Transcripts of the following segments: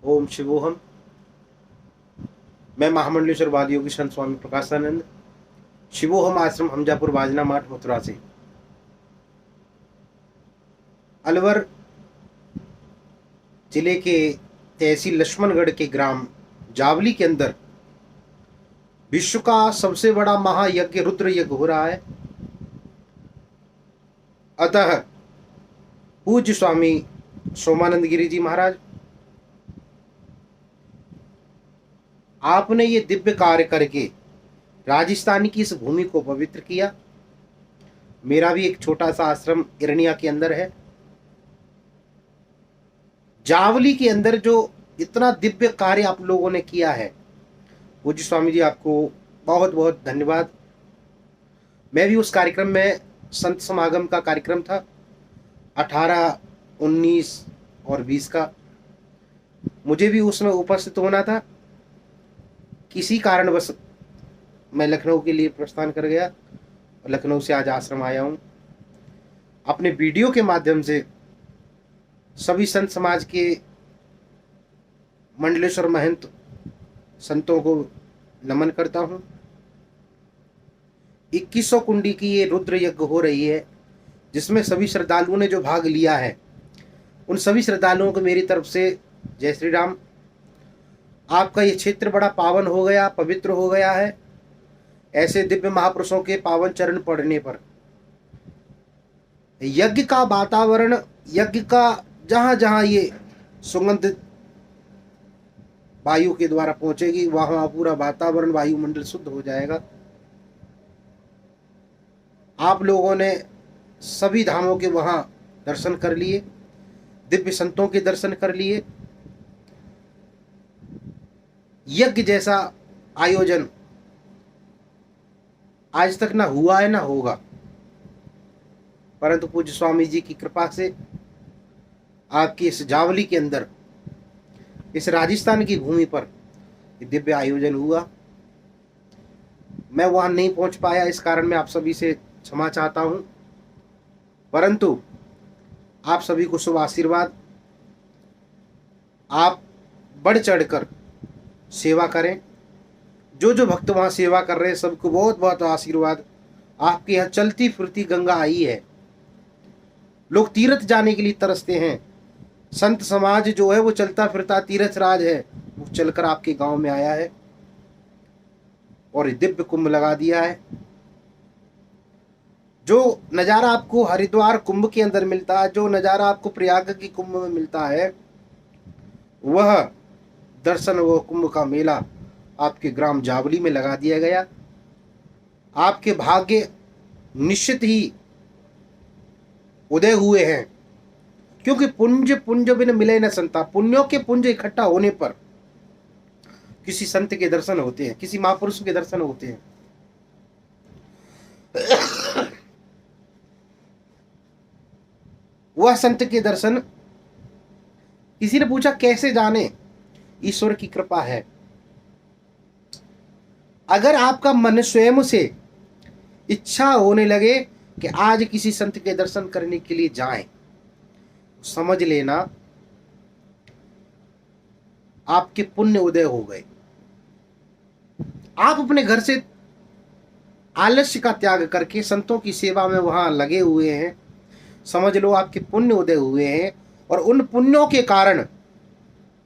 ओम शिवोहम। मैं महामंडलेश्वर वादियों की संत स्वामी प्रकाशानंद, शिवोहम आश्रम हमजापुर बाजना माठ मथुरा से। अलवर जिले के तहसील लक्ष्मणगढ़ के ग्राम जावली के अंदर विश्व का सबसे बड़ा महायज्ञ रुद्र यज्ञ हो रहा है। अतः पूज्य स्वामी सोमानंद गिरी जी महाराज, आपने ये दिव्य कार्य करके राजस्थान की इस भूमि को पवित्र किया। मेरा भी एक छोटा सा आश्रम इरनिया के अंदर है। जावली के अंदर जो इतना दिव्य कार्य आप लोगों ने किया है, पूज्य स्वामी जी आपको बहुत बहुत धन्यवाद। मैं भी उस कार्यक्रम में, संत समागम का कार्यक्रम था 18, 19 और 20 का, मुझे भी उसमें उपस्थित होना था। किसी कारणवश मैं लखनऊ के लिए प्रस्थान कर गया और लखनऊ से आज आश्रम आया हूँ। अपने वीडियो के माध्यम से सभी संत समाज के मंडलेश्वर महंत संतों को नमन करता हूँ। 2100 कुंडी की ये रुद्र यज्ञ हो रही है, जिसमें सभी श्रद्धालुओं ने जो भाग लिया है, उन सभी श्रद्धालुओं को मेरी तरफ से जय श्री राम। आपका ये क्षेत्र बड़ा पावन हो गया, पवित्र हो गया है। ऐसे दिव्य महापुरुषों के पावन चरण पड़ने पर यज्ञ का वातावरण, यज्ञ का जहां जहां ये सुगंधित वायु के द्वारा पहुंचेगी, वहां पूरा वातावरण, वायुमंडल शुद्ध हो जाएगा। आप लोगों ने सभी धामों के वहां दर्शन कर लिए, दिव्य संतों के दर्शन कर लिए। यज्ञ जैसा आयोजन आज तक ना हुआ है ना होगा, परंतु पूज्य स्वामी जी की कृपा से आपकी इस जावली के अंदर, इस राजस्थान की भूमि पर दिव्य आयोजन हुआ। मैं वहां नहीं पहुंच पाया, इस कारण मैं आप सभी से क्षमा चाहता हूं, परंतु आप सभी को शुभ आशीर्वाद। आप बढ़ चढ़कर सेवा करें। जो जो भक्त वहां सेवा कर रहे हैं, सबको बहुत बहुत आशीर्वाद। आपके यहाँ चलती फिरती गंगा आई है, लोग तीर्थ जाने के लिए तरसते हैं। संत समाज जो है वो चलता फिरता तीर्थ राज है, वो चलकर आपके गांव में आया है और दिव्य कुंभ लगा दिया है। जो नज़ारा आपको हरिद्वार कुंभ के अंदर मिलता है, जो नज़ारा आपको प्रयाग की कुंभ में मिलता है, वह दर्शन, वो कुंभ का मेला आपके ग्राम जावली में लगा दिया गया। आपके भाग्य निश्चित ही उदय हुए हैं, क्योंकि पुंज पुंज बिन मिले न संता। पुण्यों के पुंज इकट्ठा होने पर किसी संत के दर्शन होते हैं, किसी महापुरुष के दर्शन होते हैं। वह संत के दर्शन, किसी ने पूछा कैसे जाने? ईश्वर की कृपा है। अगर आपका मन स्वयं से इच्छा होने लगे कि आज किसी संत के दर्शन करने के लिए जाएं, समझ लेना आपके पुण्य उदय हो गए। आप अपने घर से आलस्य का त्याग करके संतों की सेवा में वहां लगे हुए हैं, समझ लो आपके पुण्य उदय हुए हैं। और उन पुण्यों के कारण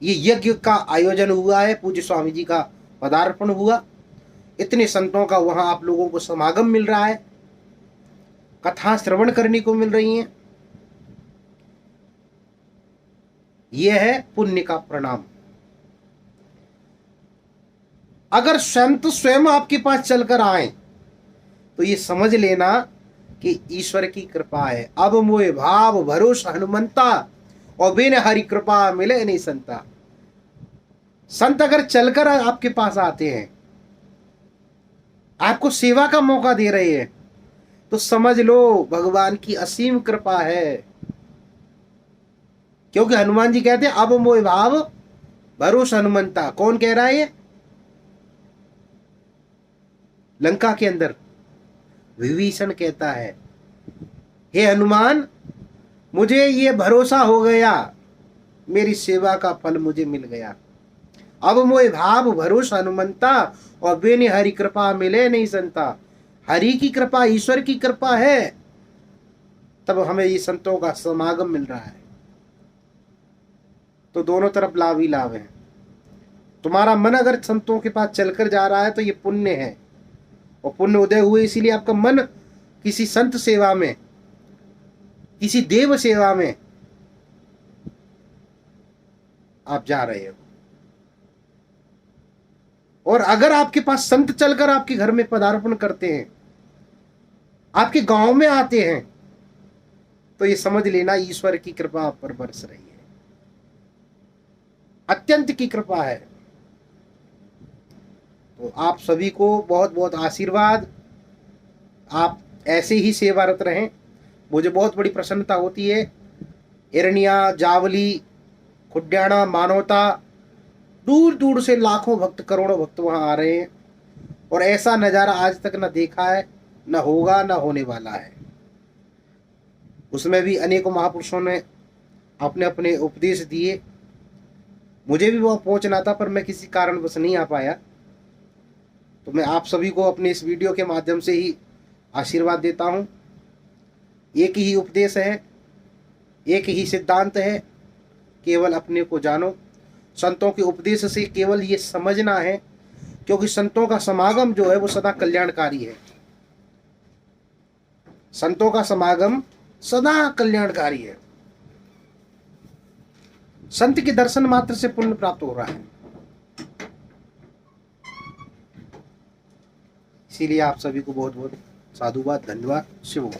ये यज्ञ का आयोजन हुआ है, पूज्य स्वामी जी का पदार्पण हुआ। इतने संतों का वहां आप लोगों को समागम मिल रहा है, कथा श्रवण करने को मिल रही हैं। यह है पुण्य का परिणाम। अगर संत स्वयं आपके पास चलकर आए तो ये समझ लेना कि ईश्वर की कृपा है। अब मोए भाव भरोसा हनुमंता, और बिन हरि कृपा मिले नहीं संता। संत अगर चलकर आपके पास आते हैं, आपको सेवा का मौका दे रहे हैं, तो समझ लो भगवान की असीम कृपा है। क्योंकि हनुमान जी कहते हैं अब मोह भाव भरोसा हनुमंता। कौन कह रहा है ये? लंका के अंदर विभीषण कहता है, हे हनुमान, मुझे ये भरोसा हो गया मेरी सेवा का फल मुझे मिल गया। अब मोए भाव भरोसा हनुमंता, और बेने हरि कृपा मिले नहीं संता। हरि की कृपा, ईश्वर की कृपा है, तब हमें ये संतों का समागम मिल रहा है। तो दोनों तरफ लाभ ही लाभ है। तुम्हारा मन अगर संतों के पास चलकर जा रहा है तो ये पुण्य है, और पुण्य उदय हुए इसीलिए आपका मन किसी संत सेवा में, किसी देव सेवा में आप जा रहे हो। और अगर आपके पास संत चलकर आपके घर में पदार्पण करते हैं, आपके गांव में आते हैं, तो ये समझ लेना ईश्वर की कृपा आप पर बरस रही है, अत्यंत की कृपा है। तो आप सभी को बहुत बहुत आशीर्वाद। आप ऐसे ही सेवारत रहें। मुझे बहुत बड़ी प्रसन्नता होती है। इरनिया, जावली, खुड्याना, मानवता, दूर दूर से लाखों भक्त, करोड़ों भक्त वहां आ रहे हैं, और ऐसा नज़ारा आज तक न देखा है, न होगा, न होने वाला है। उसमें भी अनेकों महापुरुषों ने अपने अपने उपदेश दिए। मुझे भी वहाँ पहुँचना था, पर मैं किसी कारणवश नहीं आ पाया। तो मैं आप सभी को अपने इस वीडियो के माध्यम से ही आशीर्वाद देता हूँ। एक ही उपदेश है, एक ही सिद्धांत है, केवल अपने को जानो। संतों के उपदेश से केवल ये समझना है, क्योंकि संतों का समागम जो है वो सदा कल्याणकारी है। संतों का समागम सदा कल्याणकारी है। संत के दर्शन मात्र से पुण्य प्राप्त हो रहा है। इसीलिए आप सभी को बहुत बहुत साधुवाद, धन्यवाद, शिव।